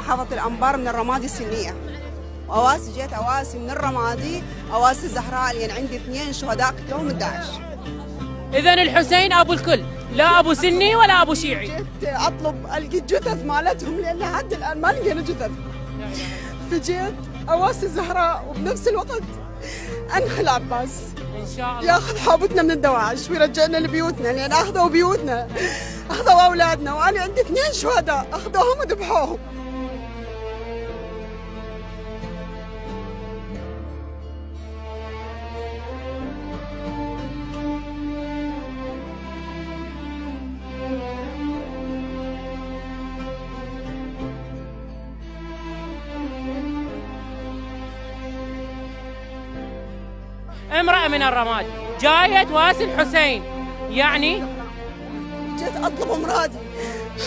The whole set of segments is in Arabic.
محافظة الأنبار من الرمادي السنية، وأواسي جيت أواسي من الرمادي، أواسي الزهراء، لأن عندي 2 شهداء قتلوهم من داعش. إذن الحسين أبو الكل، لا أبو سني ولا أبو شيعي. جيت أطلب ألقي الجثث مالتهم لأن لحد الآن ما لقينا جثث. فجيت أواسي الزهراء وبنفس الوقت أنهى العباس إن شاء الله ياخذ حوبتنا من الدواعش ويرجعنا لبيوتنا، لأن أخذوا بيوتنا، أخذوا أولادنا، وأنا عندي 2 شهداء أخذوهم وذبحوهم. امرأة من الرمادي جاية تواسي الحسين، يعني جيت أطلب مرادي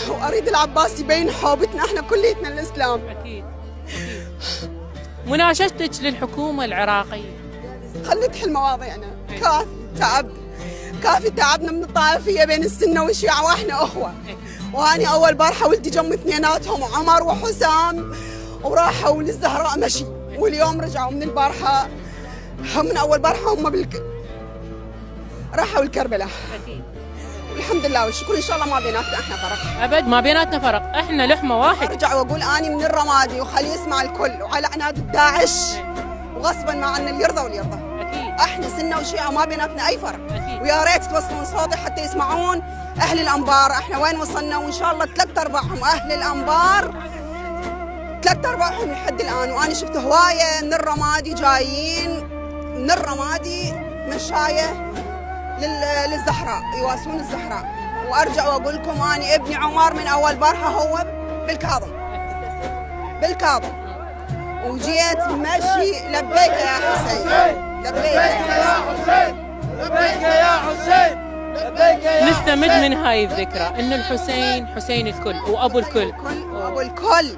وأريد العباس يبين حوبتنا إحنا كليتنا الإسلام. أكيد. مناشدتك للحكومة العراقية، خلي تحل مواضيعنا، كافي تعب، كافي تعبنا من الطائفية بين السنة والشيعة وإحنا أخوة. وأنا أول بارحة ولدي جم اثنيناتهم عمر وحسام وراحوا للزهراء مشي، واليوم رجعوا من البارحة، من أول بارحة هم راحوا الكربلاء. أكيد. الحمد لله والشكر، إن شاء الله ما بيناتنا إحنا فرق أبد ما بيناتنا فرق، إحنا لحمة واحد. أرجع وأقول أني من الرمادي وخلي يسمع الكل، وعلى عناد الداعش وغصبا ما عنا اللي يرضى واللي يرضى. أكيد. احنا سنه وشيعه ما بيناتنا اي فرق. أكيد. ويا ريت توصلون صوتي حتى يسمعون اهل الانبار احنا وين وصلنا، وان شاء الله 3/4 اهل الانبار 3/4 لحد الان. وانا شفت هوايه من الرمادي جايين من الرمادي مشايه للزهراء يواسون الزهراء. وارجع واقول لكم اني ابني عمر من اول بارحه هو بالكاظم وجيت مشي لبيك يا حسين، لبيك يا حسين، لبيك يا حسين، لبيك يا نستمد من هاي الذكرى ان الحسين حسين الكل وابو الكل وابو الكل.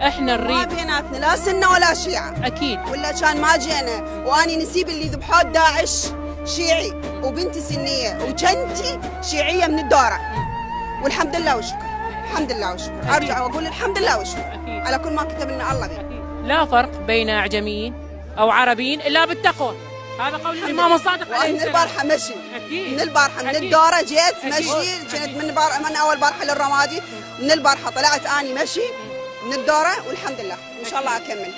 احنا ما نريد بيناتنا لا سنه ولا شيعه اكيد، ولا كان ما جينا. واني نسيب اللي ذبحوه داعش شيعي وبنتي سنيه وجنتي شيعيه من الدوره، والحمد لله والشكر، الحمد لله والشكر. ارجع واقول الحمد لله والشكر على كل ما كتب لنا الله به. لا فرق بين اعجميين او عربيين الا بالتقوى، هذا قول الامام الصادق عليه من السلام. البارحه مشي، اكيد من البارحه من أكيد. الدوره جيت أكيد. مشي، كنت أكيد. من اول بارحه للرمادي، من البارحه طلعت اني مشي من الدوره، والحمد لله ان شاء الله اكمل.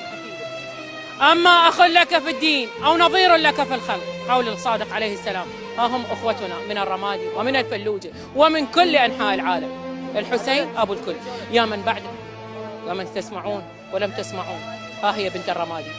اما اخ لك في الدين او نظير لك في الخلق، قول الصادق عليه السلام، ها هم اخوتنا من الرمادي ومن الفلوجه ومن كل انحاء العالم. الحسين ابو الكل. يا من بعده ومن تسمعون ولم تسمعون، ها هي بنت الرمادي.